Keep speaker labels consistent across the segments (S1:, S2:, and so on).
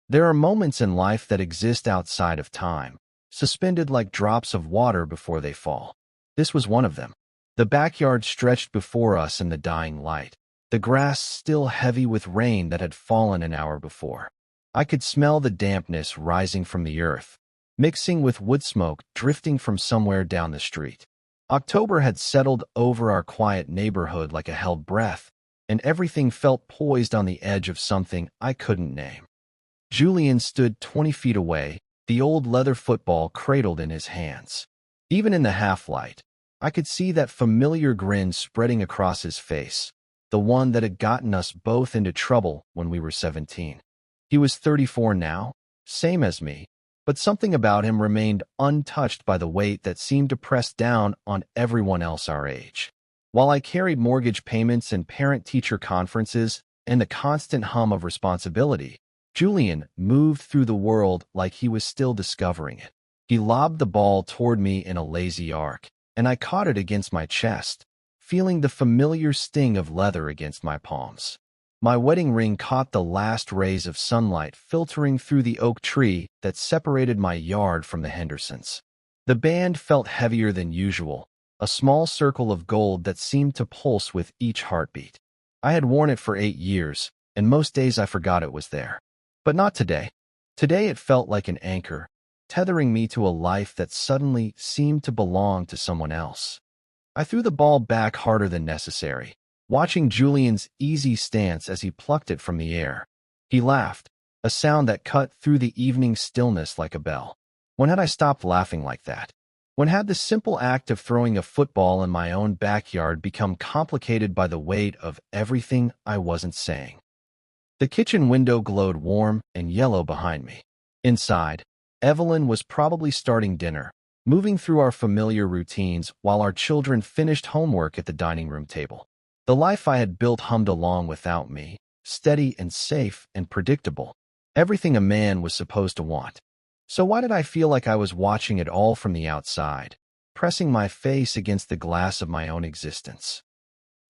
S1: There are moments in life that exist outside of time, suspended like drops of water before they fall. This was one of them. The backyard stretched before us in the dying light, the grass still heavy with rain that had fallen an hour before. I could smell the dampness rising from the earth, mixing with wood smoke drifting from somewhere down the street. October had settled over our quiet neighborhood like a held breath, and everything felt poised on the edge of something I couldn't name. Julian stood 20 feet away, the old leather football cradled in his hands. Even in the half-light, I could see that familiar grin spreading across his face, the one that had gotten us both into trouble when we were 17. He was 34 now, same as me, but something about him remained untouched by the weight that seemed to press down on everyone else our age. While I carried mortgage payments and parent-teacher conferences and the constant hum of responsibility, Julian moved through the world like he was still discovering it. He lobbed the ball toward me in a lazy arc, and I caught it against my chest, feeling the familiar sting of leather against my palms. My wedding ring caught the last rays of sunlight filtering through the oak tree that separated my yard from the Hendersons. The band felt heavier than usual, a small circle of gold that seemed to pulse with each heartbeat. I had worn it for 8 years, and most days I forgot it was there. But not today. Today it felt like an anchor, tethering me to a life that suddenly seemed to belong to someone else. I threw the ball back harder than necessary, watching Julian's easy stance as he plucked it from the air. He laughed, a sound that cut through the evening stillness like a bell. When had I stopped laughing like that? When had the simple act of throwing a football in my own backyard become complicated by the weight of everything I wasn't saying? The kitchen window glowed warm and yellow behind me. Inside, Evelyn was probably starting dinner, moving through our familiar routines while our children finished homework at the dining room table. The life I had built hummed along without me, steady and safe and predictable, everything a man was supposed to want. So why did I feel like I was watching it all from the outside, pressing my face against the glass of my own existence?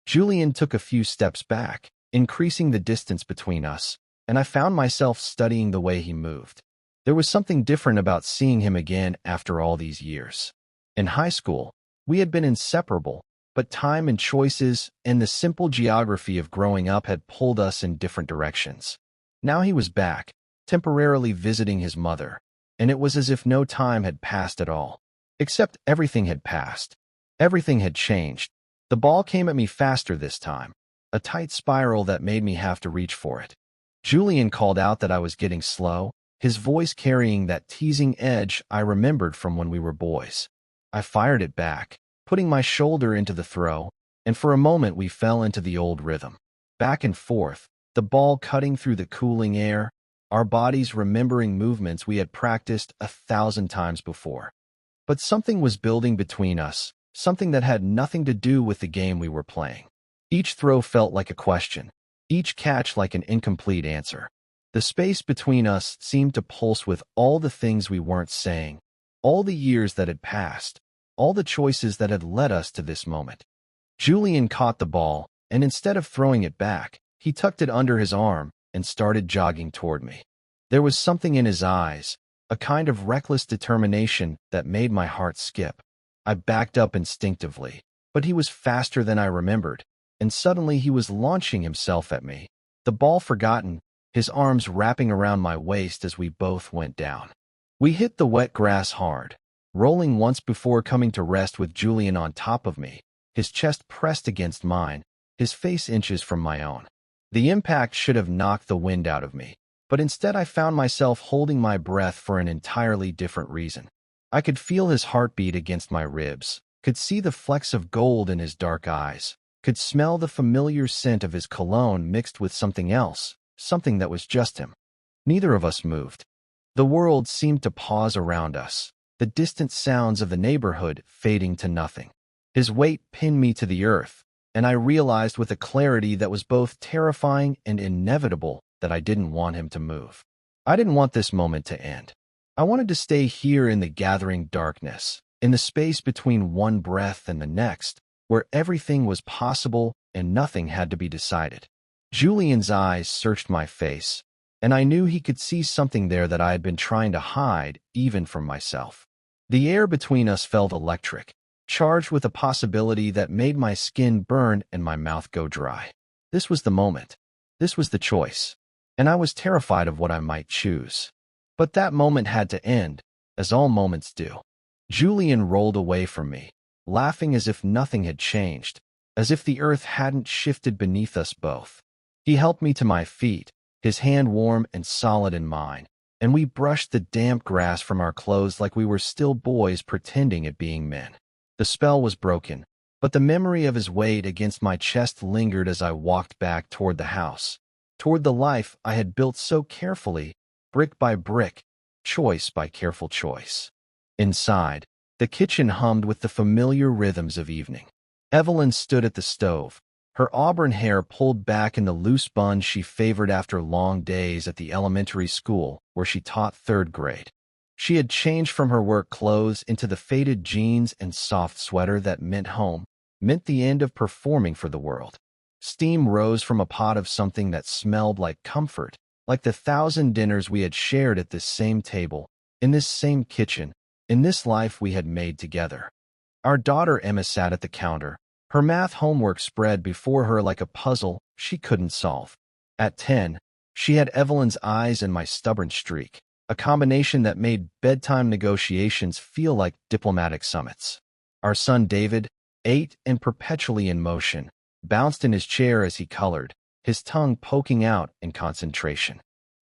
S1: Julian took a few steps back, increasing the distance between us, and I found myself studying the way he moved. There was something different about seeing him again after all these years. In high school, we had been inseparable, but time and choices and the simple geography of growing up had pulled us in different directions. Now he was back, temporarily visiting his mother, and it was as if no time had passed at all. Except everything had passed. Everything had changed. The ball came at me faster this time, a tight spiral that made me have to reach for it. Julian called out that I was getting slow, his voice carrying that teasing edge I remembered from when we were boys. I fired it back, putting my shoulder into the throw, and for a moment we fell into the old rhythm. Back and forth, the ball cutting through the cooling air, our bodies remembering movements we had practiced 1,000 times before. But something was building between us, something that had nothing to do with the game we were playing. Each throw felt like a question, each catch like an incomplete answer. The space between us seemed to pulse with all the things we weren't saying, all the years that had passed, all the choices that had led us to this moment. Julian caught the ball, and instead of throwing it back, he tucked it under his arm and started jogging toward me. There was something in his eyes, a kind of reckless determination that made my heart skip. I backed up instinctively, but he was faster than I remembered, and suddenly he was launching himself at me, the ball forgotten, his arms wrapping around my waist as we both went down. We hit the wet grass hard, rolling once before coming to rest with Julian on top of me, his chest pressed against mine, his face inches from my own. The impact should have knocked the wind out of me, but instead I found myself holding my breath for an entirely different reason. I could feel his heartbeat against my ribs, could see the flecks of gold in his dark eyes, could smell the familiar scent of his cologne mixed with something else, something that was just him. Neither of us moved. The world seemed to pause around us, the distant sounds of the neighborhood fading to nothing. His weight pinned me to the earth, and I realized with a clarity that was both terrifying and inevitable that I didn't want him to move. I didn't want this moment to end. I wanted to stay here in the gathering darkness, in the space between one breath and the next, where everything was possible and nothing had to be decided. Julian's eyes searched my face, and I knew he could see something there that I had been trying to hide, even from myself. The air between us felt electric, charged with a possibility that made my skin burn and my mouth go dry. This was the moment. This was the choice. And I was terrified of what I might choose. But that moment had to end, as all moments do. Julian rolled away from me, laughing as if nothing had changed, as if the earth hadn't shifted beneath us both. He helped me to my feet, his hand warm and solid in mine, and we brushed the damp grass from our clothes like we were still boys pretending at being men. The spell was broken, but the memory of his weight against my chest lingered as I walked back toward the house, toward the life I had built so carefully, brick by brick, choice by careful choice. Inside, the kitchen hummed with the familiar rhythms of evening. Evelyn stood at the stove, her auburn hair pulled back in the loose bun she favored after long days at the elementary school where she taught 3rd grade. She had changed from her work clothes into the faded jeans and soft sweater that meant home, meant the end of performing for the world. Steam rose from a pot of something that smelled like comfort, like the 1,000 dinners we had shared at this same table, in this same kitchen, in this life we had made together. Our daughter Emma sat at the counter, her math homework spread before her like a puzzle she couldn't solve. At 10, she had Evelyn's eyes and my stubborn streak, a combination that made bedtime negotiations feel like diplomatic summits. Our son David, 8 and perpetually in motion, bounced in his chair as he colored, his tongue poking out in concentration.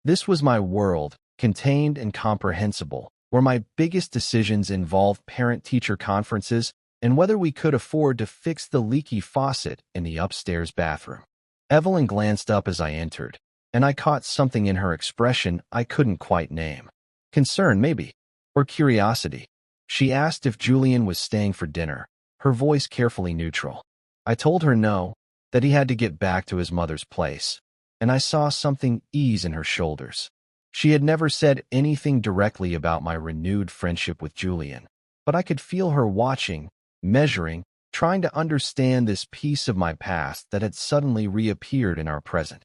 S1: This was my world, contained and comprehensible, where my biggest decisions involved parent-teacher conferences and whether we could afford to fix the leaky faucet in the upstairs bathroom. Evelyn glanced up as I entered, and I caught something in her expression I couldn't quite name. Concern, maybe, or curiosity. She asked if Julian was staying for dinner, her voice carefully neutral. I told her no, that he had to get back to his mother's place, and I saw something ease in her shoulders. She had never said anything directly about my renewed friendship with Julian, but I could feel her watching, measuring, trying to understand this piece of my past that had suddenly reappeared in our present.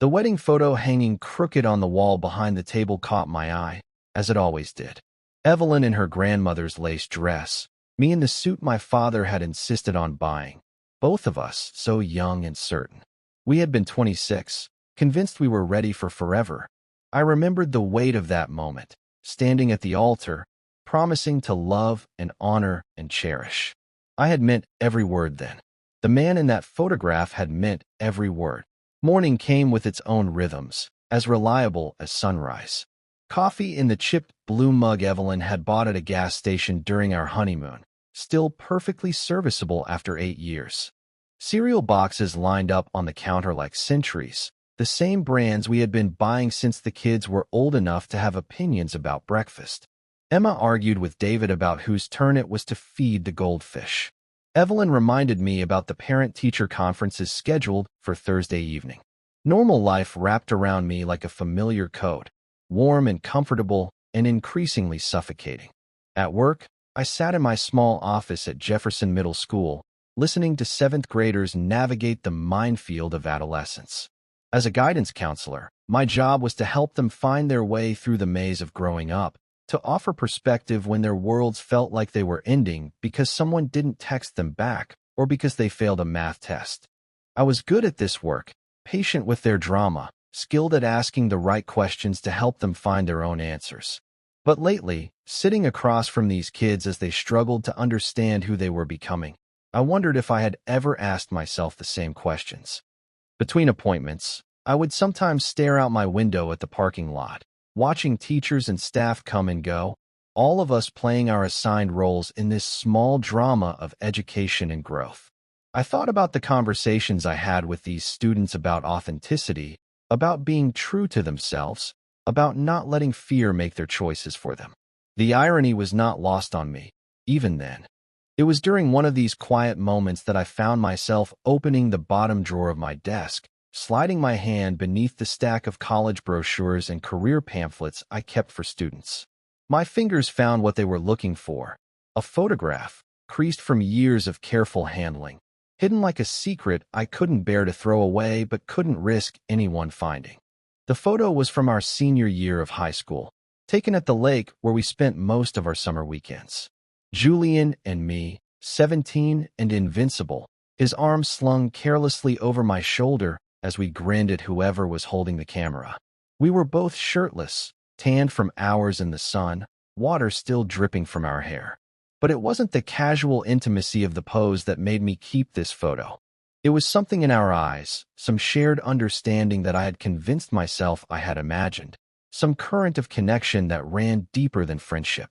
S1: The wedding photo hanging crooked on the wall behind the table caught my eye, as it always did. Evelyn in her grandmother's lace dress, me in the suit my father had insisted on buying, both of us so young and certain. We had been 26, convinced we were ready for forever. I remembered the weight of that moment, standing at the altar, promising to love and honor and cherish. I had meant every word then. The man in that photograph had meant every word. Morning came with its own rhythms, as reliable as sunrise. Coffee in the chipped blue mug Evelyn had bought at a gas station during our honeymoon, still perfectly serviceable after 8 years. Cereal boxes lined up on the counter like sentries, the same brands we had been buying since the kids were old enough to have opinions about breakfast. Emma argued with David about whose turn it was to feed the goldfish. Evelyn reminded me about the parent-teacher conferences scheduled for Thursday evening. Normal life wrapped around me like a familiar coat, warm and comfortable and increasingly suffocating. At work, I sat in my small office at Jefferson Middle School, listening to 7th graders navigate the minefield of adolescence. As a guidance counselor, my job was to help them find their way through the maze of growing up, to offer perspective when their worlds felt like they were ending because someone didn't text them back or because they failed a math test. I was good at this work, patient with their drama, skilled at asking the right questions to help them find their own answers. But lately, sitting across from these kids as they struggled to understand who they were becoming, I wondered if I had ever asked myself the same questions. Between appointments, I would sometimes stare out my window at the parking lot, watching teachers and staff come and go, all of us playing our assigned roles in this small drama of education and growth. I thought about the conversations I had with these students about authenticity, about being true to themselves, about not letting fear make their choices for them. The irony was not lost on me, even then. It was during one of these quiet moments that I found myself opening the bottom drawer of my desk, sliding my hand beneath the stack of college brochures and career pamphlets I kept for students. My fingers found what they were looking for, a photograph, creased from years of careful handling, hidden like a secret I couldn't bear to throw away but couldn't risk anyone finding. The photo was from our senior year of high school, taken at the lake where we spent most of our summer weekends. Julian and me, 17 and invincible, his arm slung carelessly over my shoulder as we grinned at whoever was holding the camera. We were both shirtless, tanned from hours in the sun, water still dripping from our hair. But it wasn't the casual intimacy of the pose that made me keep this photo. It was something in our eyes, some shared understanding that I had convinced myself I had imagined, some current of connection that ran deeper than friendship.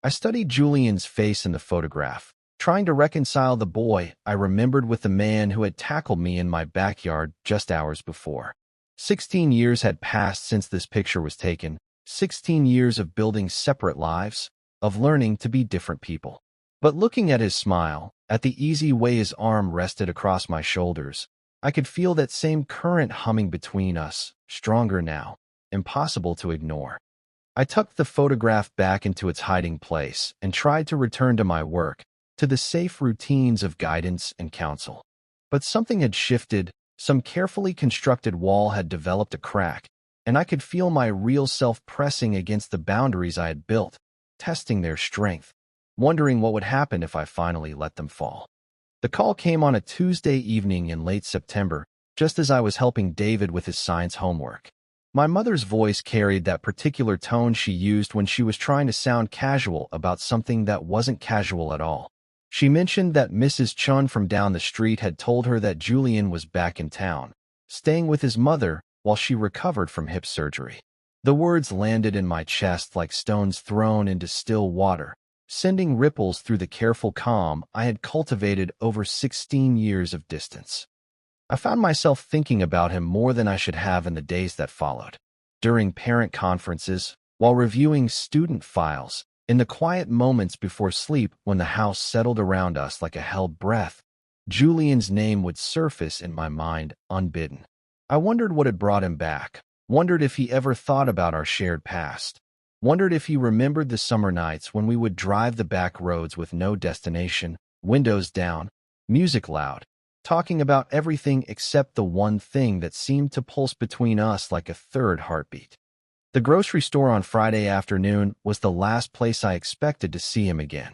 S1: I studied Julian's face in the photograph, trying to reconcile the boy I remembered with the man who had tackled me in my backyard just hours before. 16 years had passed since this picture was taken, 16 years of building separate lives, of learning to be different people. But looking at his smile, at the easy way his arm rested across my shoulders, I could feel that same current humming between us, stronger now, impossible to ignore. I tucked the photograph back into its hiding place and tried to return to my work, to the safe routines of guidance and counsel. But something had shifted, some carefully constructed wall had developed a crack, and I could feel my real self pressing against the boundaries I had built, testing their strength, wondering what would happen if I finally let them fall. The call came on a Tuesday evening in late September, just as I was helping David with his science homework. My mother's voice carried that particular tone she used when she was trying to sound casual about something that wasn't casual at all. She mentioned that Mrs. Chun from down the street had told her that Julian was back in town, staying with his mother while she recovered from hip surgery. The words landed in my chest like stones thrown into still water, sending ripples through the careful calm I had cultivated over 16 years of distance. I found myself thinking about him more than I should have in the days that followed. During parent conferences, while reviewing student files, in the quiet moments before sleep when the house settled around us like a held breath, Julian's name would surface in my mind unbidden. I wondered what had brought him back, wondered if he ever thought about our shared past, wondered if he remembered the summer nights when we would drive the back roads with no destination, windows down, music loud, talking about everything except the one thing that seemed to pulse between us like a third heartbeat. The grocery store on Friday afternoon was the last place I expected to see him again.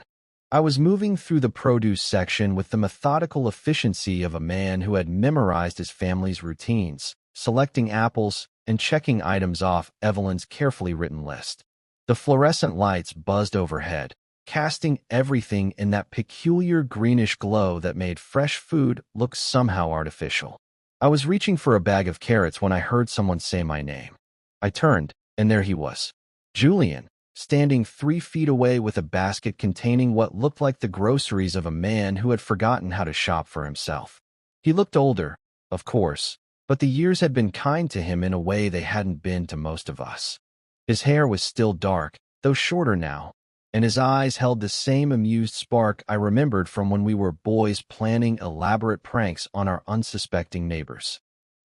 S1: I was moving through the produce section with the methodical efficiency of a man who had memorized his family's routines, selecting apples and checking items off Evelyn's carefully written list. The fluorescent lights buzzed overhead, casting everything in that peculiar greenish glow that made fresh food look somehow artificial. I was reaching for a bag of carrots when I heard someone say my name. I turned, and there he was, Julian, standing 3 feet away with a basket containing what looked like the groceries of a man who had forgotten how to shop for himself. He looked older, of course, but the years had been kind to him in a way they hadn't been to most of us. His hair was still dark, though shorter now, and his eyes held the same amused spark I remembered from when we were boys planning elaborate pranks on our unsuspecting neighbors.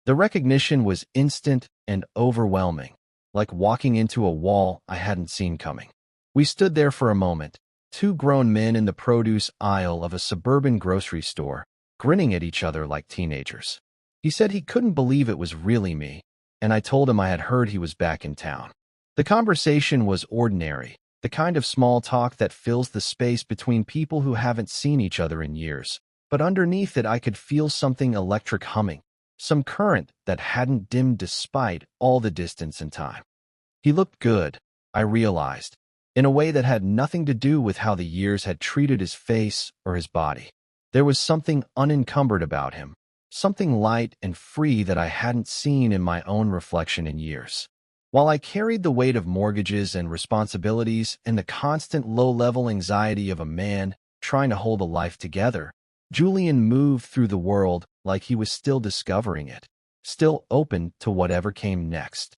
S1: The recognition was instant and overwhelming, like walking into a wall I hadn't seen coming. We stood there for a moment, 2 grown men in the produce aisle of a suburban grocery store, grinning at each other like teenagers. He said he couldn't believe it was really me, and I told him I had heard he was back in town. The conversation was ordinary, the kind of small talk that fills the space between people who haven't seen each other in years, but underneath it I could feel something electric humming, some current that hadn't dimmed despite all the distance and time. He looked good, I realized, in a way that had nothing to do with how the years had treated his face or his body. There was something unencumbered about him, something light and free that I hadn't seen in my own reflection in years. While I carried the weight of mortgages and responsibilities and the constant low-level anxiety of a man trying to hold a life together, Julian moved through the world like he was still discovering it, still open to whatever came next.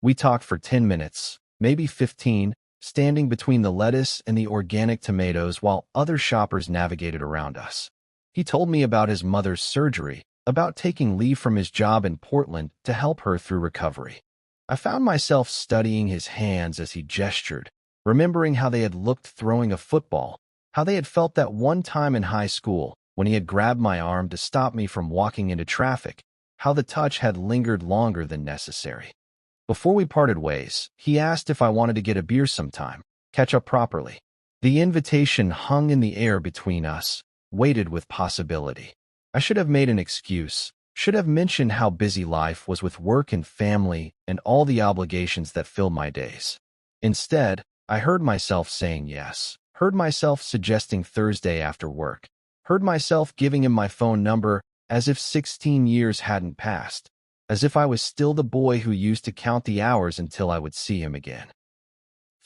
S1: We talked for 10 minutes, maybe 15, standing between the lettuce and the organic tomatoes while other shoppers navigated around us. He told me about his mother's surgery, about taking leave from his job in Portland to help her through recovery. I found myself studying his hands as he gestured, remembering how they had looked throwing a football, how they had felt that one time in high school when he had grabbed my arm to stop me from walking into traffic, how the touch had lingered longer than necessary. Before we parted ways, he asked if I wanted to get a beer sometime, catch up properly. The invitation hung in the air between us, weighted with possibility. I should have made an excuse, should have mentioned how busy life was with work and family and all the obligations that filled my days. Instead, I heard myself saying yes, heard myself suggesting Thursday after work, heard myself giving him my phone number as if 16 years hadn't passed, as if I was still the boy who used to count the hours until I would see him again.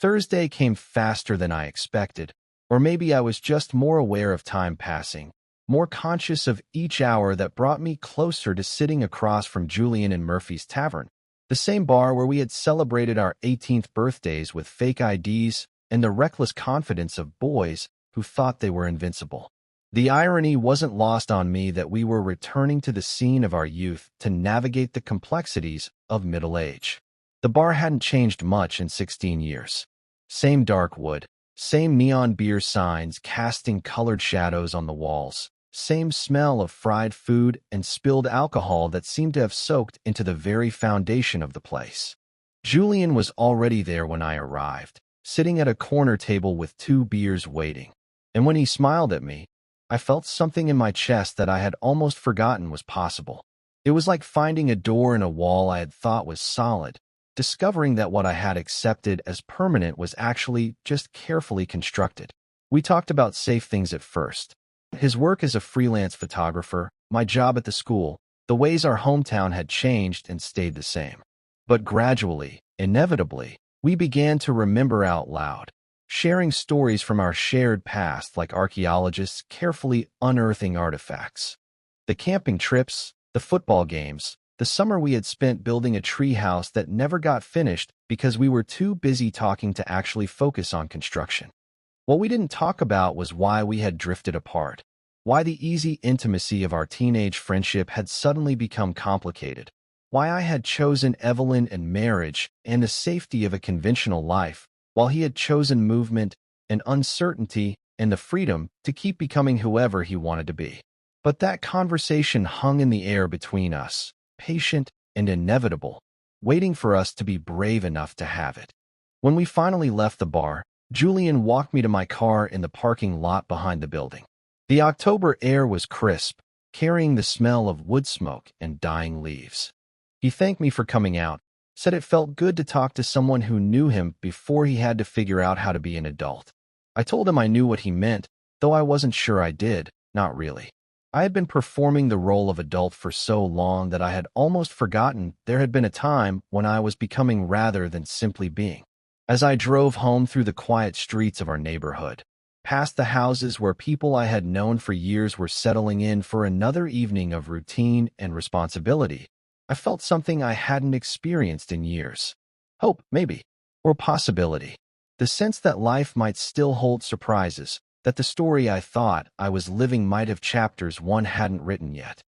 S1: Thursday came faster than I expected, or maybe I was just more aware of time passing, more conscious of each hour that brought me closer to sitting across from Julian and Murphy's Tavern, the same bar where we had celebrated our 18th birthdays with fake IDs and the reckless confidence of boys who thought they were invincible. The irony wasn't lost on me that we were returning to the scene of our youth to navigate the complexities of middle age. The bar hadn't changed much in 16 years. Same dark wood, same neon beer signs casting colored shadows on the walls, same smell of fried food and spilled alcohol that seemed to have soaked into the very foundation of the place. Julian was already there when I arrived, sitting at a corner table with 2 beers waiting. And when he smiled at me, I felt something in my chest that I had almost forgotten was possible. It was like finding a door in a wall I had thought was solid, discovering that what I had accepted as permanent was actually just carefully constructed. We talked about safe things at first. His work as a freelance photographer, my job at the school, the ways our hometown had changed and stayed the same. But gradually, inevitably, we began to remember out loud, sharing stories from our shared past like archaeologists carefully unearthing artifacts. The camping trips, the football games, the summer we had spent building a treehouse that never got finished because we were too busy talking to actually focus on construction. What we didn't talk about was why we had drifted apart, why the easy intimacy of our teenage friendship had suddenly become complicated, why I had chosen Evelyn and marriage and the safety of a conventional life, while he had chosen movement and uncertainty and the freedom to keep becoming whoever he wanted to be. But that conversation hung in the air between us, patient and inevitable, waiting for us to be brave enough to have it. When we finally left the bar, Julian walked me to my car in the parking lot behind the building. The October air was crisp, carrying the smell of wood smoke and dying leaves. He thanked me for coming out, said it felt good to talk to someone who knew him before he had to figure out how to be an adult. I told him I knew what he meant, though I wasn't sure I did, not really. I had been performing the role of adult for so long that I had almost forgotten there had been a time when I was becoming rather than simply being. As I drove home through the quiet streets of our neighborhood, past the houses where people I had known for years were settling in for another evening of routine and responsibility, I felt something I hadn't experienced in years. Hope, maybe, or possibility. The sense that life might still hold surprises, that the story I thought I was living might have chapters one hadn't written yet.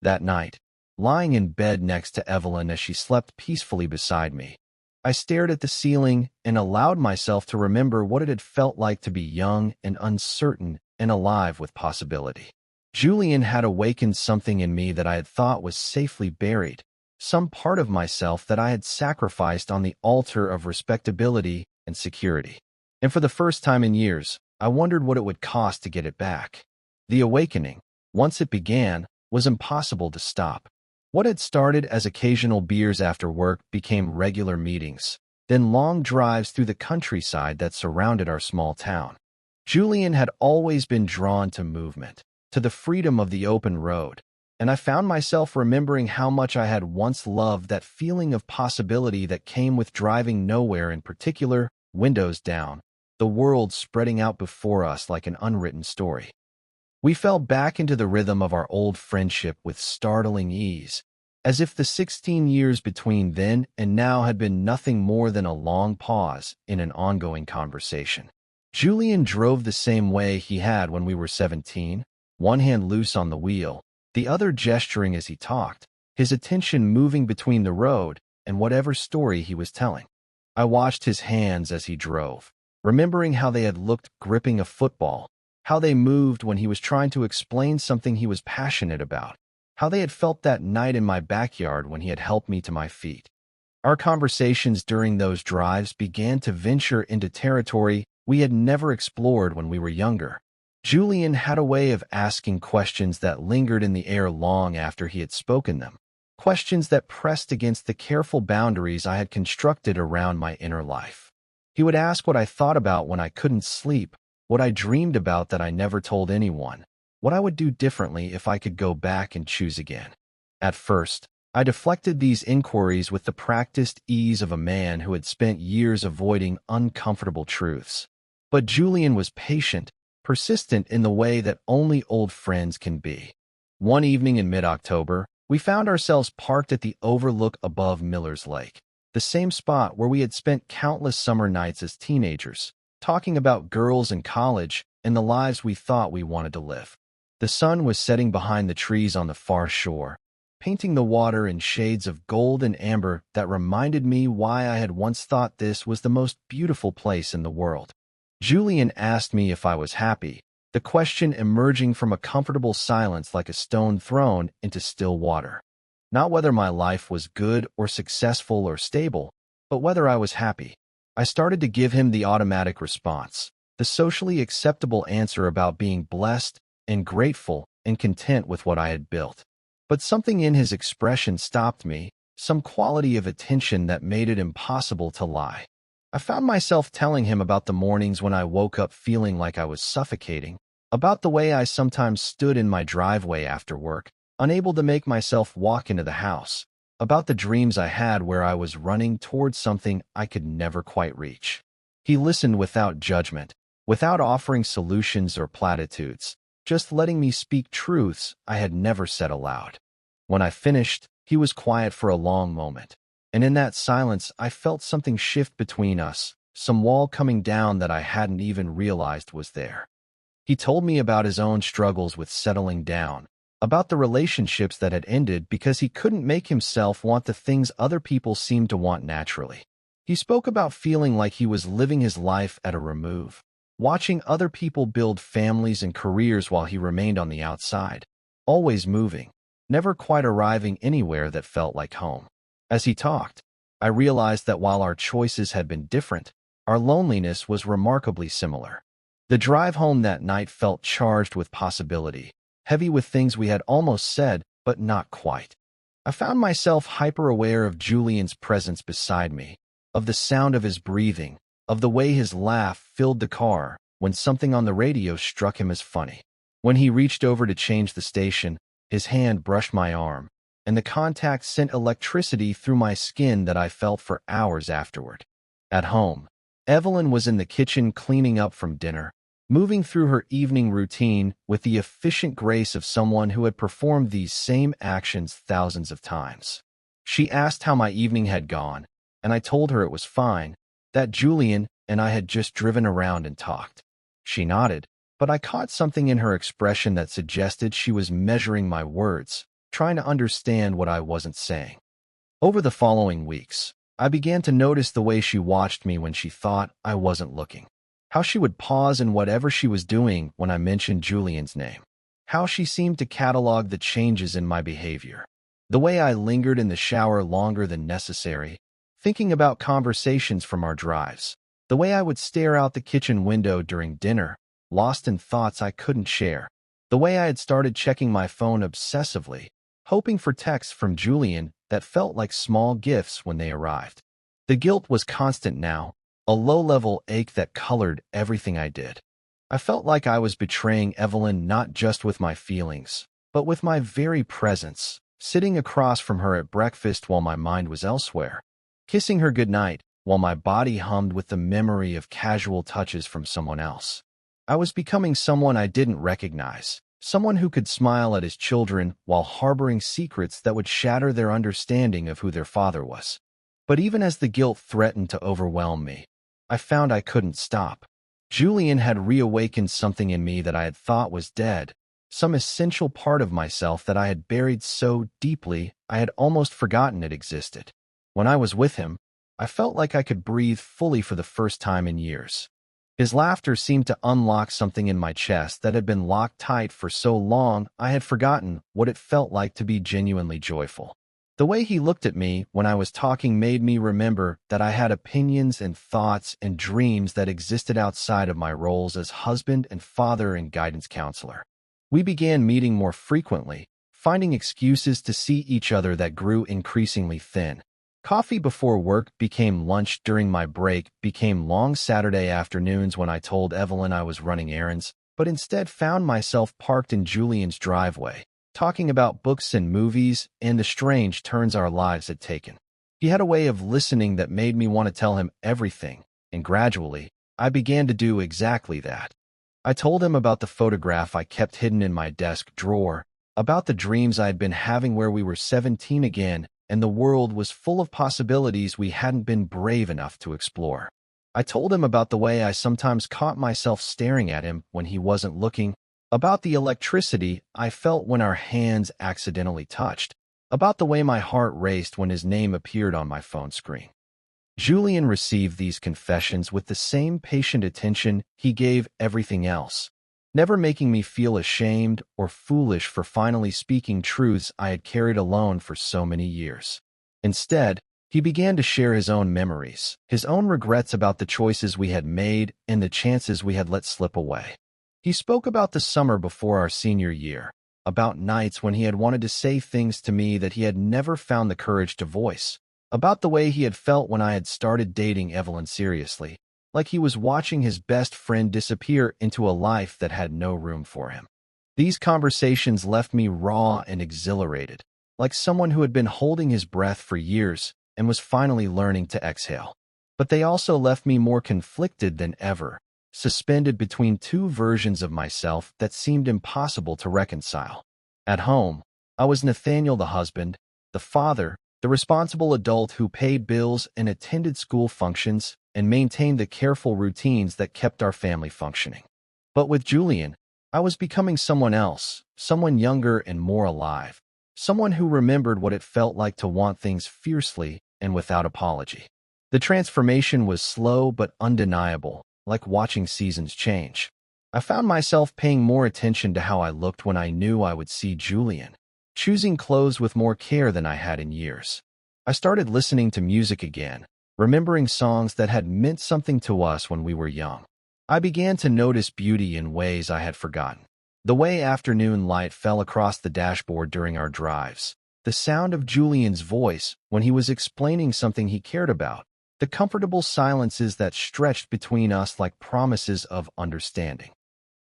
S1: That night, lying in bed next to Evelyn as she slept peacefully beside me, I stared at the ceiling and allowed myself to remember what it had felt like to be young and uncertain and alive with possibility. Julian had awakened something in me that I had thought was safely buried, some part of myself that I had sacrificed on the altar of respectability and security. And for the first time in years, I wondered what it would cost to get it back. The awakening, once it began, was impossible to stop. What had started as occasional beers after work became regular meetings, then long drives through the countryside that surrounded our small town. Julian had always been drawn to movement, to the freedom of the open road, and I found myself remembering how much I had once loved that feeling of possibility that came with driving nowhere in particular, windows down, the world spreading out before us like an unwritten story. We fell back into the rhythm of our old friendship with startling ease, as if the 16 years between then and now had been nothing more than a long pause in an ongoing conversation. Julian drove the same way he had when we were 17, one hand loose on the wheel, the other gesturing as he talked, his attention moving between the road and whatever story he was telling. I watched his hands as he drove, remembering how they had looked gripping a football, how they moved when he was trying to explain something he was passionate about, how they had felt that night in my backyard when he had helped me to my feet. Our conversations during those drives began to venture into territory we had never explored when we were younger. Julian had a way of asking questions that lingered in the air long after he had spoken them, questions that pressed against the careful boundaries I had constructed around my inner life. He would ask what I thought about when I couldn't sleep, what I dreamed about that I never told anyone, what I would do differently if I could go back and choose again. At first, I deflected these inquiries with the practiced ease of a man who had spent years avoiding uncomfortable truths. But Julian was patient, persistent in the way that only old friends can be. One evening in mid-October, we found ourselves parked at the overlook above Miller's Lake, the same spot where we had spent countless summer nights as teenagers, talking about girls and college and the lives we thought we wanted to live. The sun was setting behind the trees on the far shore, painting the water in shades of gold and amber that reminded me why I had once thought this was the most beautiful place in the world. Julian asked me if I was happy, the question emerging from a comfortable silence like a stone thrown into still water. Not whether my life was good or successful or stable, but whether I was happy. I started to give him the automatic response, the socially acceptable answer about being blessed and grateful and content with what I had built. But something in his expression stopped me, some quality of attention that made it impossible to lie. I found myself telling him about the mornings when I woke up feeling like I was suffocating, about the way I sometimes stood in my driveway after work, unable to make myself walk into the house, about the dreams I had where I was running towards something I could never quite reach. He listened without judgment, without offering solutions or platitudes, just letting me speak truths I had never said aloud. When I finished, he was quiet for a long moment, and in that silence I felt something shift between us, some wall coming down that I hadn't even realized was there. He told me about his own struggles with settling down, about the relationships that had ended because he couldn't make himself want the things other people seemed to want naturally. He spoke about feeling like he was living his life at a remove, watching other people build families and careers while he remained on the outside, always moving, never quite arriving anywhere that felt like home. As he talked, I realized that while our choices had been different, our loneliness was remarkably similar. The drive home that night felt charged with possibility, heavy with things we had almost said, but not quite. I found myself hyper-aware of Julian's presence beside me, of the sound of his breathing, of the way his laugh filled the car when something on the radio struck him as funny. When he reached over to change the station, his hand brushed my arm, and the contact sent electricity through my skin that I felt for hours afterward. At home, Evelyn was in the kitchen cleaning up from dinner, moving through her evening routine with the efficient grace of someone who had performed these same actions thousands of times. She asked how my evening had gone, and I told her it was fine, that Julian and I had just driven around and talked. She nodded, but I caught something in her expression that suggested she was measuring my words, trying to understand what I wasn't saying. Over the following weeks, I began to notice the way she watched me when she thought I wasn't looking. How she would pause in whatever she was doing when I mentioned Julian's name. How she seemed to catalog the changes in my behavior. The way I lingered in the shower longer than necessary, thinking about conversations from our drives. The way I would stare out the kitchen window during dinner, lost in thoughts I couldn't share. The way I had started checking my phone obsessively, hoping for texts from Julian that felt like small gifts when they arrived. The guilt was constant now, a low-level ache that colored everything I did. I felt like I was betraying Evelyn not just with my feelings, but with my very presence, sitting across from her at breakfast while my mind was elsewhere, kissing her goodnight while my body hummed with the memory of casual touches from someone else. I was becoming someone I didn't recognize, someone who could smile at his children while harboring secrets that would shatter their understanding of who their father was. But even as the guilt threatened to overwhelm me, I found I couldn't stop. Julian had reawakened something in me that I had thought was dead, some essential part of myself that I had buried so deeply I had almost forgotten it existed. When I was with him, I felt like I could breathe fully for the first time in years. His laughter seemed to unlock something in my chest that had been locked tight for so long I had forgotten what it felt like to be genuinely joyful. The way he looked at me when I was talking made me remember that I had opinions and thoughts and dreams that existed outside of my roles as husband and father and guidance counselor. We began meeting more frequently, finding excuses to see each other that grew increasingly thin. Coffee before work became lunch during my break, became long Saturday afternoons when I told Evelyn I was running errands, but instead found myself parked in Julian's driveway, talking about books and movies and the strange turns our lives had taken. He had a way of listening that made me want to tell him everything, and gradually, I began to do exactly that. I told him about the photograph I kept hidden in my desk drawer, about the dreams I had been having where we were 17 again, and the world was full of possibilities we hadn't been brave enough to explore. I told him about the way I sometimes caught myself staring at him when he wasn't looking, about the electricity I felt when our hands accidentally touched, about the way my heart raced when his name appeared on my phone screen. Julian received these confessions with the same patient attention he gave everything else, never making me feel ashamed or foolish for finally speaking truths I had carried alone for so many years. Instead, he began to share his own memories, his own regrets about the choices we had made and the chances we had let slip away. He spoke about the summer before our senior year, about nights when he had wanted to say things to me that he had never found the courage to voice, about the way he had felt when I had started dating Evelyn seriously, like he was watching his best friend disappear into a life that had no room for him. These conversations left me raw and exhilarated, like someone who had been holding his breath for years and was finally learning to exhale. But they also left me more conflicted than ever, suspended between two versions of myself that seemed impossible to reconcile. At home, I was Nathaniel, the husband, the father, the responsible adult who paid bills and attended school functions and maintained the careful routines that kept our family functioning. But with Julian, I was becoming someone else, someone younger and more alive, someone who remembered what it felt like to want things fiercely and without apology. The transformation was slow but undeniable, like watching seasons change. I found myself paying more attention to how I looked when I knew I would see Julian, choosing clothes with more care than I had in years. I started listening to music again, remembering songs that had meant something to us when we were young. I began to notice beauty in ways I had forgotten. The way afternoon light fell across the dashboard during our drives, the sound of Julian's voice when he was explaining something he cared about, the comfortable silences that stretched between us like promises of understanding.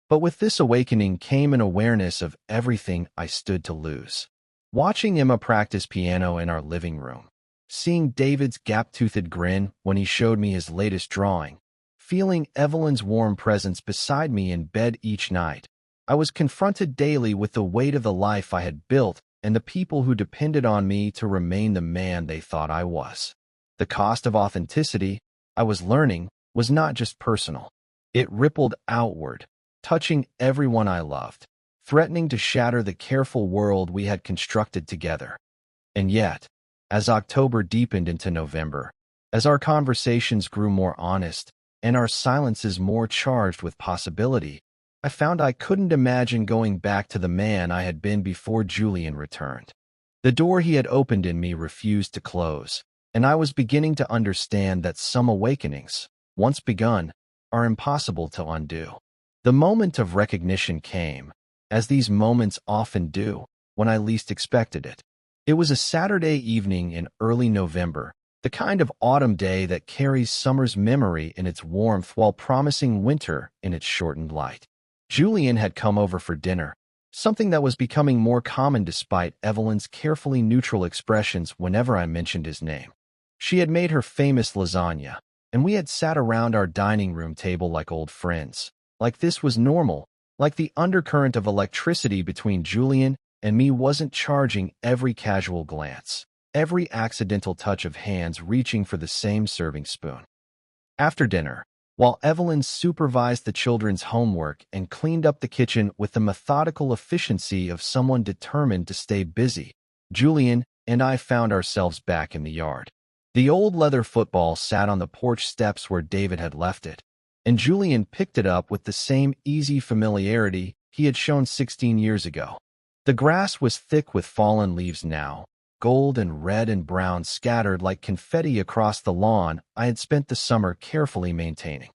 S1: But with this awakening came an awareness of everything I stood to lose. Watching Emma practice piano in our living room, seeing David's gap-toothed grin when he showed me his latest drawing, feeling Evelyn's warm presence beside me in bed each night, I was confronted daily with the weight of the life I had built and the people who depended on me to remain the man they thought I was. The cost of authenticity, I was learning, was not just personal. It rippled outward, touching everyone I loved, threatening to shatter the careful world we had constructed together. And yet, as October deepened into November, as our conversations grew more honest and our silences more charged with possibility, I found I couldn't imagine going back to the man I had been before Julian returned. The door he had opened in me refused to close, and I was beginning to understand that some awakenings, once begun, are impossible to undo. The moment of recognition came, as these moments often do, when I least expected it. It was a Saturday evening in early November, the kind of autumn day that carries summer's memory in its warmth while promising winter in its shortened light. Julian had come over for dinner, something that was becoming more common despite Evelyn's carefully neutral expressions whenever I mentioned his name. She had made her famous lasagna, and we had sat around our dining room table like old friends. Like this was normal, like the undercurrent of electricity between Julian and me wasn't charging every casual glance, every accidental touch of hands reaching for the same serving spoon. After dinner, while Evelyn supervised the children's homework and cleaned up the kitchen with the methodical efficiency of someone determined to stay busy, Julian and I found ourselves back in the yard. The old leather football sat on the porch steps where David had left it, and Julian picked it up with the same easy familiarity he had shown 16 years ago. The grass was thick with fallen leaves now, gold and red and brown scattered like confetti across the lawn I had spent the summer carefully maintaining.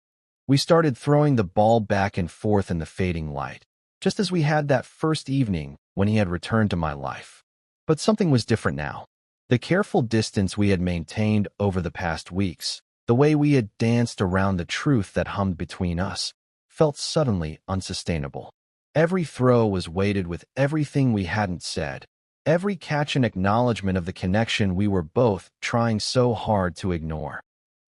S1: We started throwing the ball back and forth in the fading light, just as we had that first evening when he had returned to my life. But something was different now. The careful distance we had maintained over the past weeks, the way we had danced around the truth that hummed between us, felt suddenly unsustainable. Every throw was weighted with everything we hadn't said, every catch an acknowledgement of the connection we were both trying so hard to ignore.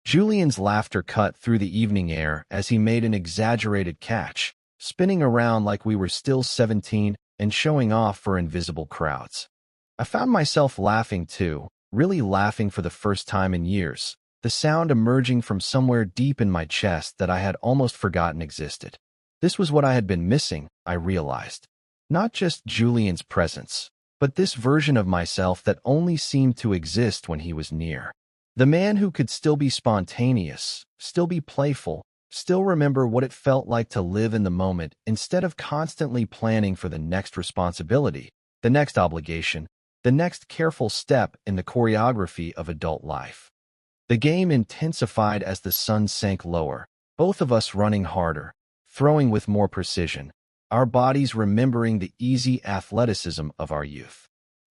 S1: Julian's laughter cut through the evening air as he made an exaggerated catch, spinning around like we were still 17 and showing off for invisible crowds. I found myself laughing too, really laughing for the first time in years, the sound emerging from somewhere deep in my chest that I had almost forgotten existed. This was what I had been missing, I realized. Not just Julian's presence, but this version of myself that only seemed to exist when he was near. The man who could still be spontaneous, still be playful, still remember what it felt like to live in the moment instead of constantly planning for the next responsibility, the next obligation, the next careful step in the choreography of adult life. The game intensified as the sun sank lower, both of us running harder, throwing with more precision, our bodies remembering the easy athleticism of our youth.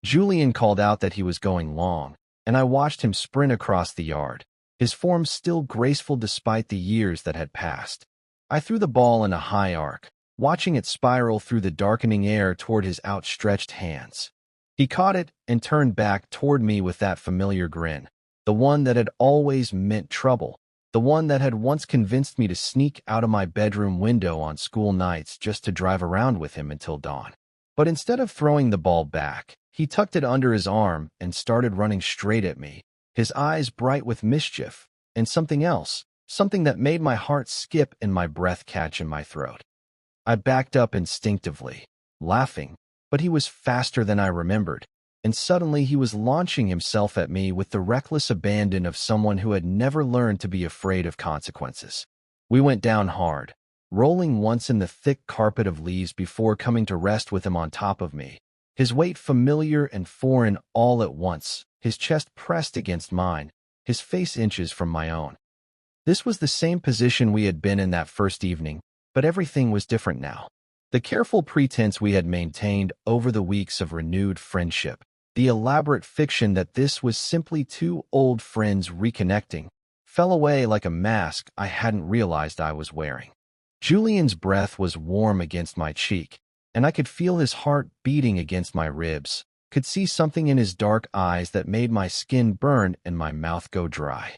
S1: Julian called out that he was going long, and I watched him sprint across the yard, his form still graceful despite the years that had passed. I threw the ball in a high arc, watching it spiral through the darkening air toward his outstretched hands. He caught it and turned back toward me with that familiar grin, the one that had always meant trouble, the one that had once convinced me to sneak out of my bedroom window on school nights just to drive around with him until dawn. But instead of throwing the ball back, he tucked it under his arm and started running straight at me, his eyes bright with mischief, and something else, something that made my heart skip and my breath catch in my throat. I backed up instinctively, laughing, but he was faster than I remembered, and suddenly he was launching himself at me with the reckless abandon of someone who had never learned to be afraid of consequences. We went down hard, rolling once in the thick carpet of leaves before coming to rest with him on top of me, his weight familiar and foreign all at once, his chest pressed against mine, his face inches from my own. This was the same position we had been in that first evening, but everything was different now. The careful pretense we had maintained over the weeks of renewed friendship, the elaborate fiction that this was simply two old friends reconnecting, fell away like a mask I hadn't realized I was wearing. Julian's breath was warm against my cheek, and I could feel his heart beating against my ribs, could see something in his dark eyes that made my skin burn and my mouth go dry.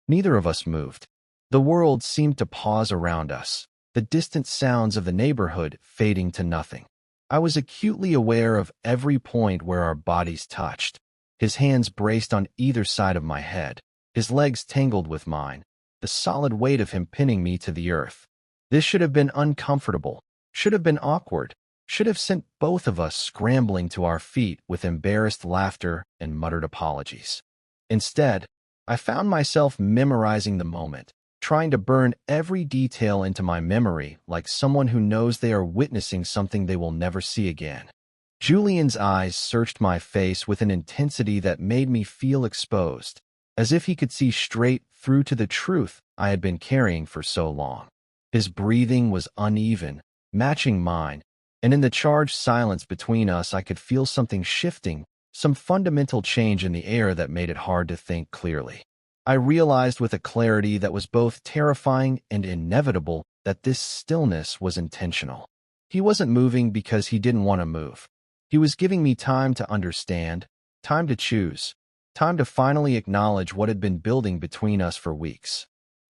S1: Neither of us moved. The world seemed to pause around us, the distant sounds of the neighborhood fading to nothing. I was acutely aware of every point where our bodies touched, his hands braced on either side of my head, his legs tangled with mine, the solid weight of him pinning me to the earth. This should have been uncomfortable, should have been awkward, should have sent both of us scrambling to our feet with embarrassed laughter and muttered apologies. Instead, I found myself memorizing the moment, trying to burn every detail into my memory like someone who knows they are witnessing something they will never see again. Julian's eyes searched my face with an intensity that made me feel exposed, as if he could see straight through to the truth I had been carrying for so long. His breathing was uneven, matching mine, and in the charged silence between us I could feel something shifting, some fundamental change in the air that made it hard to think clearly. I realized with a clarity that was both terrifying and inevitable that this stillness was intentional. He wasn't moving because he didn't want to move. He was giving me time to understand, time to choose, time to finally acknowledge what had been building between us for weeks.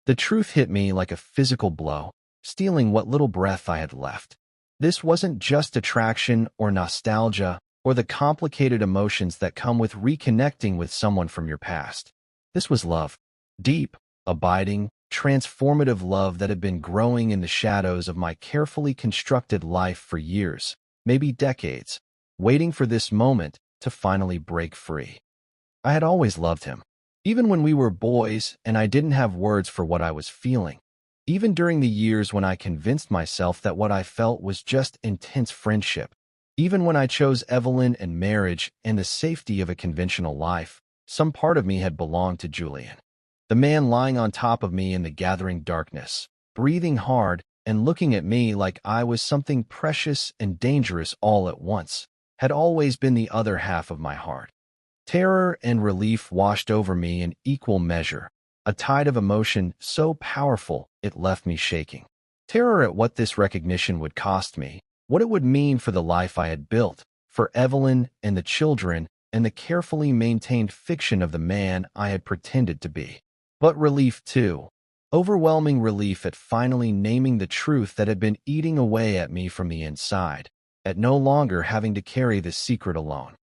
S1: The truth hit me like a physical blow, stealing what little breath I had left. This wasn't just attraction or nostalgia or the complicated emotions that come with reconnecting with someone from your past. This was love. Deep, abiding, transformative love that had been growing in the shadows of my carefully constructed life for years, maybe decades, waiting for this moment to finally break free. I had always loved him, even when we were boys and I didn't have words for what I was feeling, even during the years when I convinced myself that what I felt was just intense friendship, Even when I chose Evelyn and marriage and the safety of a conventional life, some part of me had belonged to Julian. The man lying on top of me in the gathering darkness, breathing hard and looking at me like I was something precious and dangerous all at once, had always been the other half of my heart. Terror and relief washed over me in equal measure, a tide of emotion so powerful it left me shaking. Terror at what this recognition would cost me, what it would mean for the life I had built, for Evelyn and the children, and the carefully maintained fiction of the man I had pretended to be. But relief, too. Overwhelming relief at finally naming the truth that had been eating away at me from the inside, at no longer having to carry this secret alone.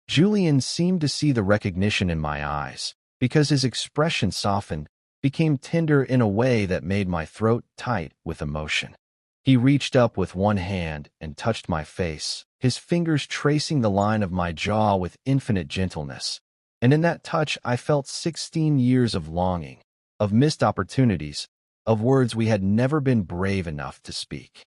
S1: Julian seemed to see the recognition in my eyes, because his expression softened, became tender in a way that made my throat tight with emotion. He reached up with one hand and touched my face, his fingers tracing the line of my jaw with infinite gentleness. And in that touch I felt 16 years of longing, of missed opportunities, of words we had never been brave enough to speak.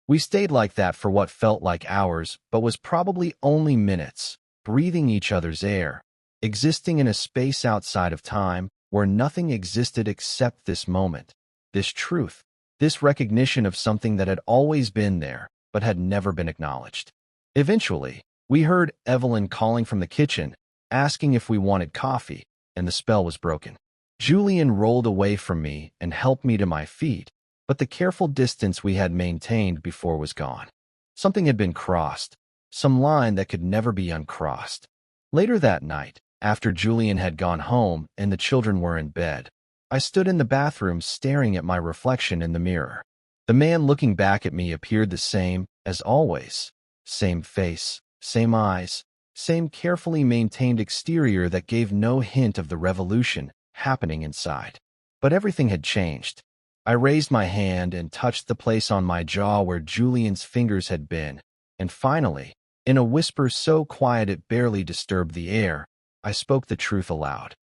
S1: We stayed like that for what felt like hours, but was probably only minutes, breathing each other's air, existing in a space outside of time where nothing existed except this moment, this truth, this recognition of something that had always been there but had never been acknowledged. Eventually, we heard Evelyn calling from the kitchen, asking if we wanted coffee, and the spell was broken. Julian rolled away from me and helped me to my feet, but the careful distance we had maintained before was gone. Something had been crossed, some line that could never be uncrossed. Later that night, after Julian had gone home and the children were in bed, I stood in the bathroom staring at my reflection in the mirror. The man looking back at me appeared the same as always. Same face, same eyes, same carefully maintained exterior that gave no hint of the revolution happening inside. But everything had changed. I raised my hand and touched the place on my jaw where Julian's fingers had been, and finally, in a whisper so quiet it barely disturbed the air, I spoke the truth aloud.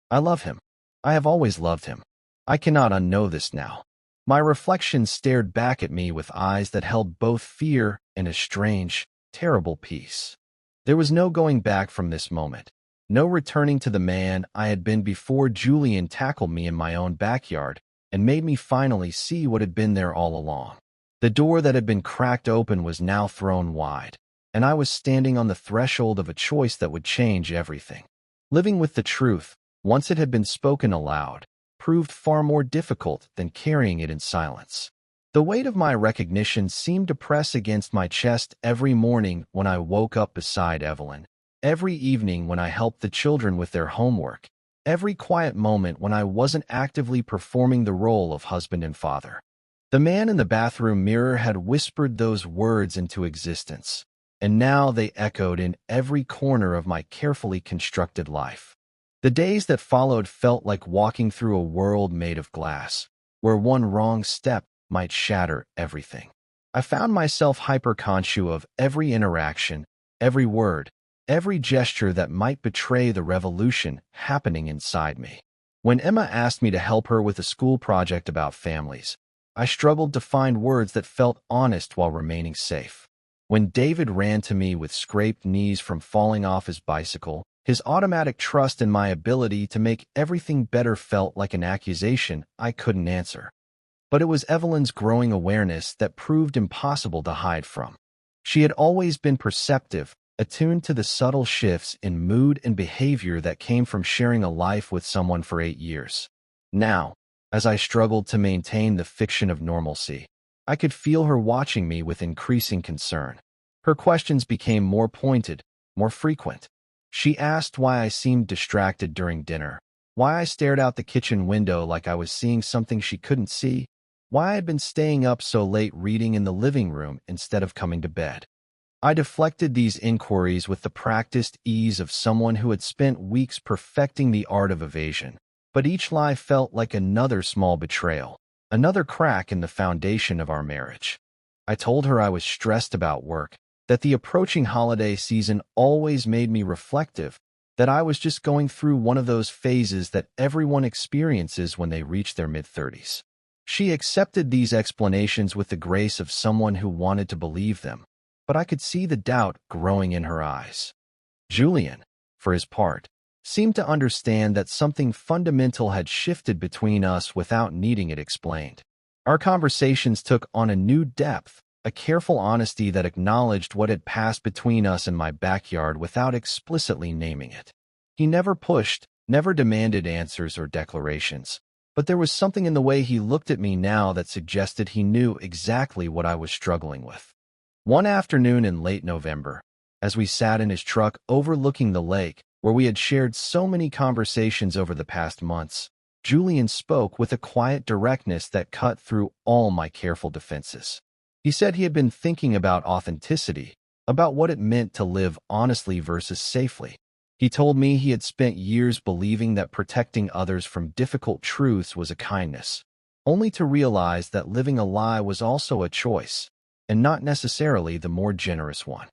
S1: I love him. I have always loved him. I cannot unknow this now. My reflection stared back at me with eyes that held both fear and a strange, terrible peace. There was no going back from this moment, no returning to the man I had been before Julian tackled me in my own backyard and made me finally see what had been there all along. The door that had been cracked open was now thrown wide, and I was standing on the threshold of a choice that would change everything. Living with the truth, once it had been spoken aloud, proved far more difficult than carrying it in silence. The weight of my recognition seemed to press against my chest every morning when I woke up beside Evelyn, every evening when I helped the children with their homework, every quiet moment when I wasn't actively performing the role of husband and father. The man in the bathroom mirror had whispered those words into existence, and now they echoed in every corner of my carefully constructed life. The days that followed felt like walking through a world made of glass, where one wrong step might shatter everything. I found myself hyper-conscious of every interaction, every word, every gesture that might betray the revolution happening inside me. When Emma asked me to help her with a school project about families, I struggled to find words that felt honest while remaining safe. When David ran to me with scraped knees from falling off his bicycle, his automatic trust in my ability to make everything better felt like an accusation I couldn't answer. But it was Evelyn's growing awareness that proved impossible to hide from. She had always been perceptive, attuned to the subtle shifts in mood and behavior that came from sharing a life with someone for 8 years. Now, as I struggled to maintain the fiction of normalcy, I could feel her watching me with increasing concern. Her questions became more pointed, more frequent. She asked why I seemed distracted during dinner, why I stared out the kitchen window like I was seeing something she couldn't see, why I had been staying up so late reading in the living room instead of coming to bed. I deflected these inquiries with the practiced ease of someone who had spent weeks perfecting the art of evasion, but each lie felt like another small betrayal, another crack in the foundation of our marriage. I told her I was stressed about work, that the approaching holiday season always made me reflective, that I was just going through one of those phases that everyone experiences when they reach their mid-30s. She accepted these explanations with the grace of someone who wanted to believe them, but I could see the doubt growing in her eyes. Julian, for his part, seemed to understand that something fundamental had shifted between us without needing it explained. Our conversations took on a new depth, a careful honesty that acknowledged what had passed between us in my backyard without explicitly naming it. He never pushed, never demanded answers or declarations, but there was something in the way he looked at me now that suggested he knew exactly what I was struggling with. One afternoon in late November, as we sat in his truck overlooking the lake, where we had shared so many conversations over the past months, Julian spoke with a quiet directness that cut through all my careful defenses. He said he had been thinking about authenticity, about what it meant to live honestly versus safely. He told me he had spent years believing that protecting others from difficult truths was a kindness, only to realize that living a lie was also a choice, and not necessarily the more generous one.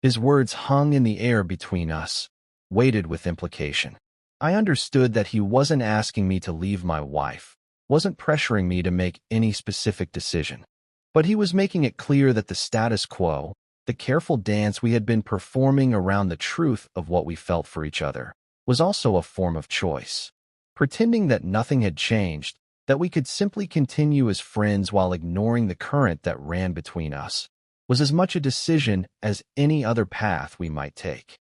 S1: His words hung in the air between us, weighted with implication. I understood that he wasn't asking me to leave my wife, wasn't pressuring me to make any specific decision, but he was making it clear that the status quo, the careful dance we had been performing around the truth of what we felt for each other, was also a form of choice. Pretending that nothing had changed, that we could simply continue as friends while ignoring the current that ran between us, was as much a decision as any other path we might take.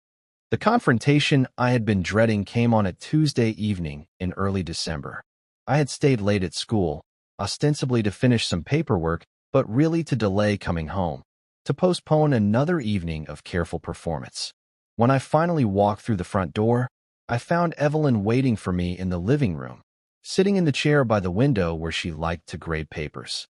S1: The confrontation I had been dreading came on a Tuesday evening in early December. I had stayed late at school, ostensibly to finish some paperwork, but really to delay coming home, to postpone another evening of careful performance. When I finally walked through the front door, I found Evelyn waiting for me in the living room, sitting in the chair by the window where she liked to grade papers.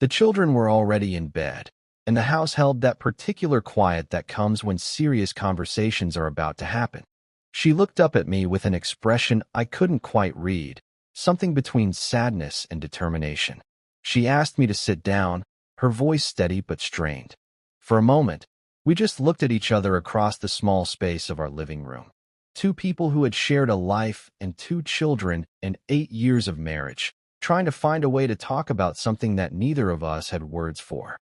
S1: The children were already in bed, and the house held that particular quiet that comes when serious conversations are about to happen. She looked up at me with an expression I couldn't quite read, something between sadness and determination. She asked me to sit down, her voice steady but strained. For a moment, we just looked at each other across the small space of our living room. Two people who had shared a life and two children and 8 years of marriage, trying to find a way to talk about something that neither of us had words for.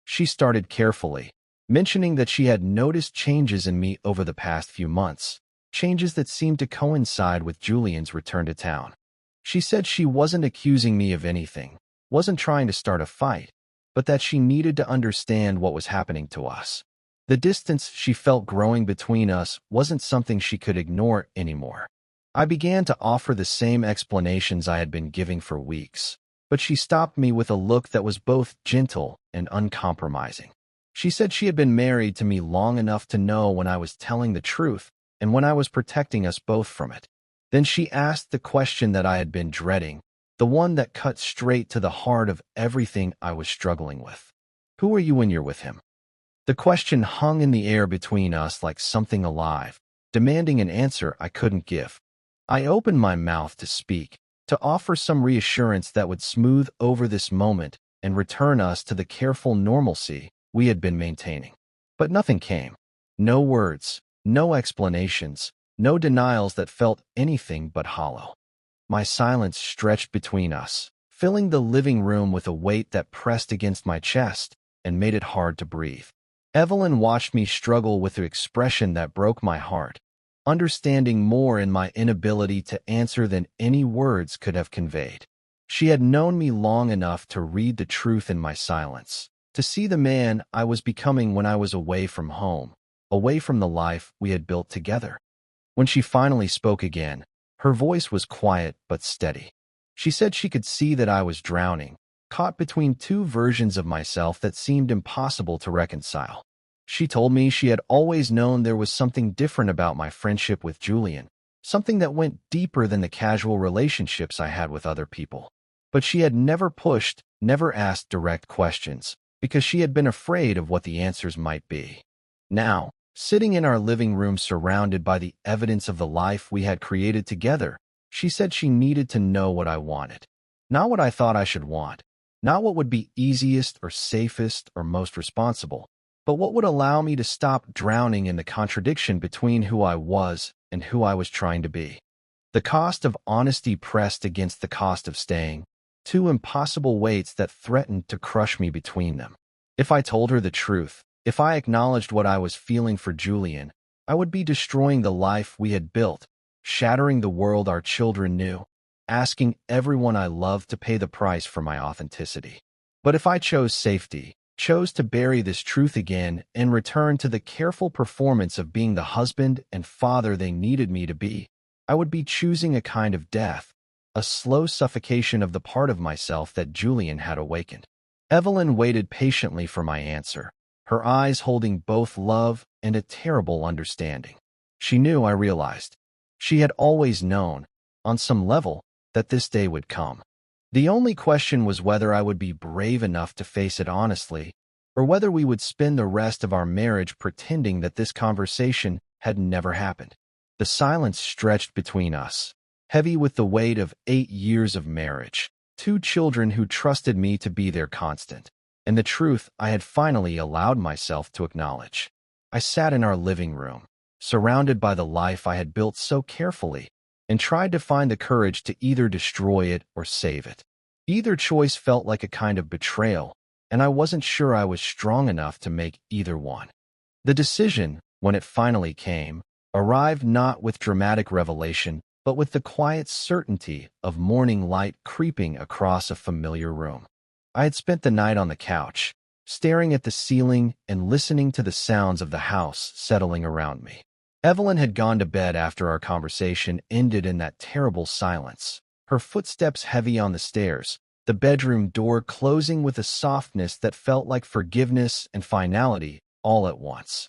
S1: She started carefully, mentioning that she had noticed changes in me over the past few months, changes that seemed to coincide with Julian's return to town. She said she wasn't accusing me of anything, wasn't trying to start a fight, but that she needed to understand what was happening to us. The distance she felt growing between us wasn't something she could ignore anymore. I began to offer the same explanations I had been giving for weeks, but she stopped me with a look that was both gentle and uncompromising. She said she had been married to me long enough to know when I was telling the truth and when I was protecting us both from it. Then she asked the question that I had been dreading, the one that cut straight to the heart of everything I was struggling with. Who are you when you're with him? The question hung in the air between us like something alive, demanding an answer I couldn't give. I opened my mouth to speak, to offer some reassurance that would smooth over this moment and return us to the careful normalcy we had been maintaining. But nothing came. No words, no explanations, no denials that felt anything but hollow. My silence stretched between us, filling the living room with a weight that pressed against my chest and made it hard to breathe. Evelyn watched me struggle with an expression that broke my heart, understanding more in my inability to answer than any words could have conveyed. She had known me long enough to read the truth in my silence, to see the man I was becoming when I was away from home, away from the life we had built together. When she finally spoke again, her voice was quiet but steady. She said she could see that I was drowning, caught between two versions of myself that seemed impossible to reconcile. She told me she had always known there was something different about my friendship with Julian, something that went deeper than the casual relationships I had with other people. But she had never pushed, never asked direct questions, because she had been afraid of what the answers might be. Now, sitting in our living room surrounded by the evidence of the life we had created together, she said she needed to know what I wanted. Not what I thought I should want, not what would be easiest or safest or most responsible, but what would allow me to stop drowning in the contradiction between who I was and who I was trying to be. The cost of honesty pressed against the cost of staying, two impossible weights that threatened to crush me between them. If I told her the truth, If I acknowledged what I was feeling for Julian, I would be destroying the life we had built, shattering the world our children knew, asking everyone I loved to pay the price for my authenticity. But if I chose safety, chose to bury this truth again and return to the careful performance of being the husband and father they needed me to be, I would be choosing a kind of death, a slow suffocation of the part of myself that Julian had awakened. Evelyn waited patiently for my answer, her eyes holding both love and a terrible understanding. She knew, I realized. She had always known, on some level, that this day would come. The only question was whether I would be brave enough to face it honestly, or whether we would spend the rest of our marriage pretending that this conversation had never happened. The silence stretched between us, heavy with the weight of 8 years of marriage, 2 children who trusted me to be their constant, and the truth I had finally allowed myself to acknowledge. I sat in our living room, surrounded by the life I had built so carefully, and tried to find the courage to either destroy it or save it. Either choice felt like a kind of betrayal, and I wasn't sure I was strong enough to make either one. The decision, when it finally came, arrived not with dramatic revelation, but with the quiet certainty of morning light creeping across a familiar room. I had spent the night on the couch, staring at the ceiling and listening to the sounds of the house settling around me. Evelyn had gone to bed after our conversation ended in that terrible silence, her footsteps heavy on the stairs, the bedroom door closing with a softness that felt like forgiveness and finality all at once.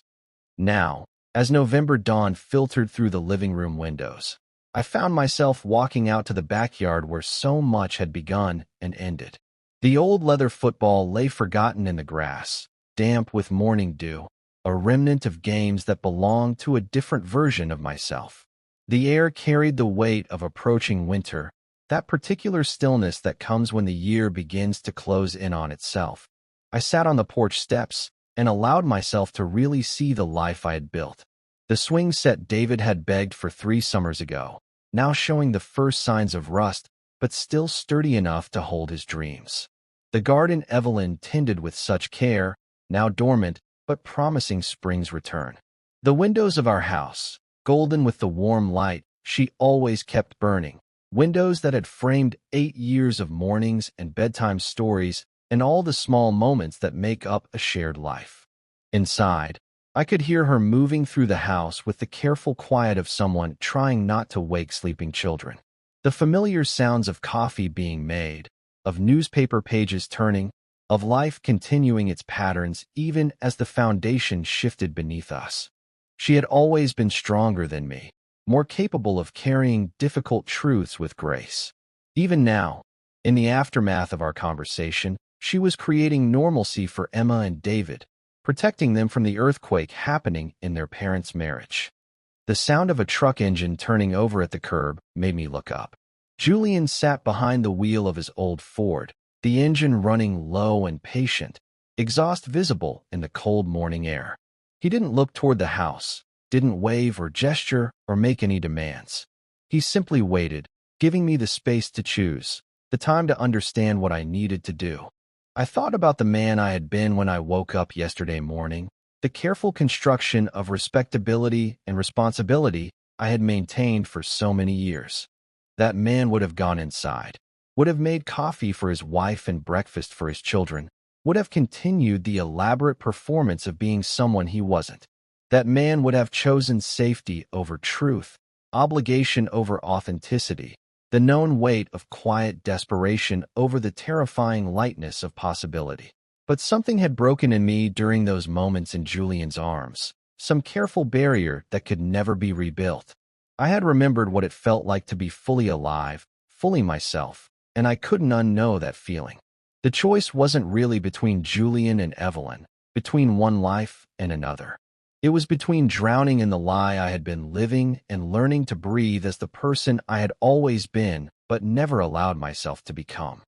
S1: Now, as November dawn filtered through the living room windows, I found myself walking out to the backyard where so much had begun and ended. The old leather football lay forgotten in the grass, damp with morning dew, a remnant of games that belonged to a different version of myself. The air carried the weight of approaching winter, that particular stillness that comes when the year begins to close in on itself. I sat on the porch steps and allowed myself to really see the life I had built. The swing set David had begged for 3 summers ago, now showing the first signs of rust, but still sturdy enough to hold his dreams. The garden Evelyn tended with such care, now dormant, but promising spring's return. The windows of our house, golden with the warm light she always kept burning, windows that had framed 8 years of mornings and bedtime stories and all the small moments that make up a shared life. Inside, I could hear her moving through the house with the careful quiet of someone trying not to wake sleeping children. The familiar sounds of coffee being made, of newspaper pages turning, of life continuing its patterns even as the foundation shifted beneath us. She had always been stronger than me, more capable of carrying difficult truths with grace. Even now, in the aftermath of our conversation, she was creating normalcy for Emma and David, protecting them from the earthquake happening in their parents' marriage. The sound of a truck engine turning over at the curb made me look up. Julian sat behind the wheel of his old Ford, the engine running low and patient, exhaust visible in the cold morning air. He didn't look toward the house, didn't wave or gesture or make any demands. He simply waited, giving me the space to choose, the time to understand what I needed to do. I thought about the man I had been when I woke up yesterday morning, the careful construction of respectability and responsibility I had maintained for so many years. That man would have gone inside, would have made coffee for his wife and breakfast for his children, would have continued the elaborate performance of being someone he wasn't. That man would have chosen safety over truth, obligation over authenticity, the known weight of quiet desperation over the terrifying lightness of possibility. But something had broken in me during those moments in Julian's arms, some careful barrier that could never be rebuilt. I had remembered what it felt like to be fully alive, fully myself, and I couldn't unknow that feeling. The choice wasn't really between Julian and Evelyn, between one life and another. It was between drowning in the lie I had been living and learning to breathe as the person I had always been but never allowed myself to become.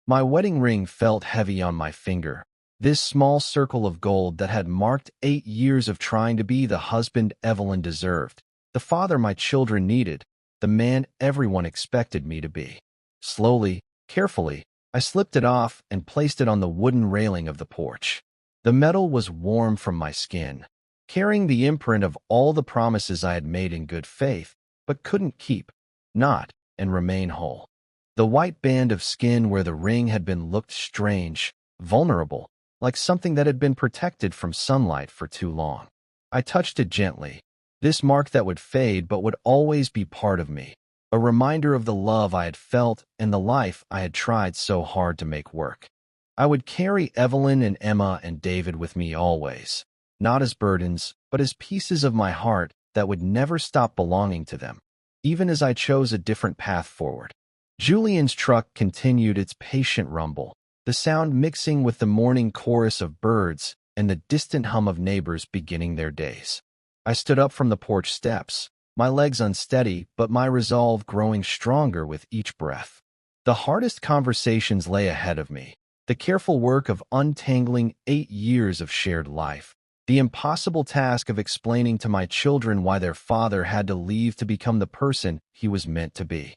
S1: My wedding ring felt heavy on my finger, this small circle of gold that had marked 8 years of trying to be the husband Evelyn deserved, the father my children needed, the man everyone expected me to be. Slowly, carefully, I slipped it off and placed it on the wooden railing of the porch. The metal was warm from my skin, carrying the imprint of all the promises I had made in good faith, but couldn't keep, not, and remain whole. The white band of skin where the ring had been looked strange, vulnerable, like something that had been protected from sunlight for too long. I touched it gently. This mark that would fade but would always be part of me, a reminder of the love I had felt and the life I had tried so hard to make work. I would carry Evelyn and Emma and David with me always, not as burdens, but as pieces of my heart that would never stop belonging to them, even as I chose a different path forward. Julian's truck continued its patient rumble, the sound mixing with the morning chorus of birds and the distant hum of neighbors beginning their days. I stood up from the porch steps, my legs unsteady, but my resolve growing stronger with each breath. The hardest conversations lay ahead of me, the careful work of untangling 8 years of shared life, the impossible task of explaining to my children why their father had to leave to become the person he was meant to be.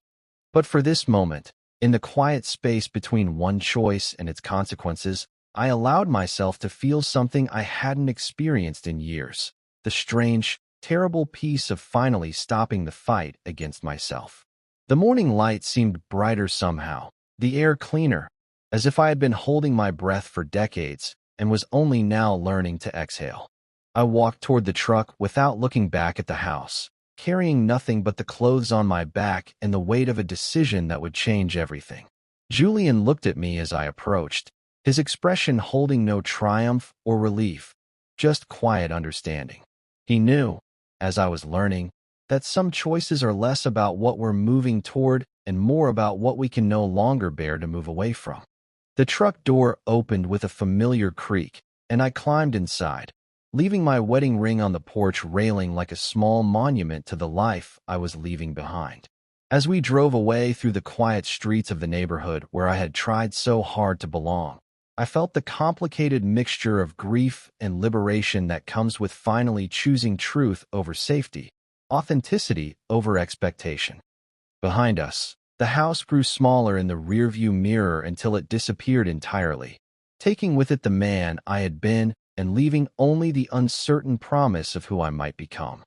S1: But for this moment, in the quiet space between one choice and its consequences, I allowed myself to feel something I hadn't experienced in years, the strange, terrible peace of finally stopping the fight against myself. The morning light seemed brighter somehow, the air cleaner, as if I had been holding my breath for decades and was only now learning to exhale. I walked toward the truck without looking back at the house, carrying nothing but the clothes on my back and the weight of a decision that would change everything. Julian looked at me as I approached, his expression holding no triumph or relief, just quiet understanding. He knew, as I was learning, that some choices are less about what we're moving toward and more about what we can no longer bear to move away from. The truck door opened with a familiar creak, and I climbed inside, leaving my wedding ring on the porch railing like a small monument to the life I was leaving behind. As we drove away through the quiet streets of the neighborhood where I had tried so hard to belong, I felt the complicated mixture of grief and liberation that comes with finally choosing truth over safety, authenticity over expectation. Behind us, the house grew smaller in the rearview mirror until it disappeared entirely, taking with it the man I had been and leaving only the uncertain promise of who I might become.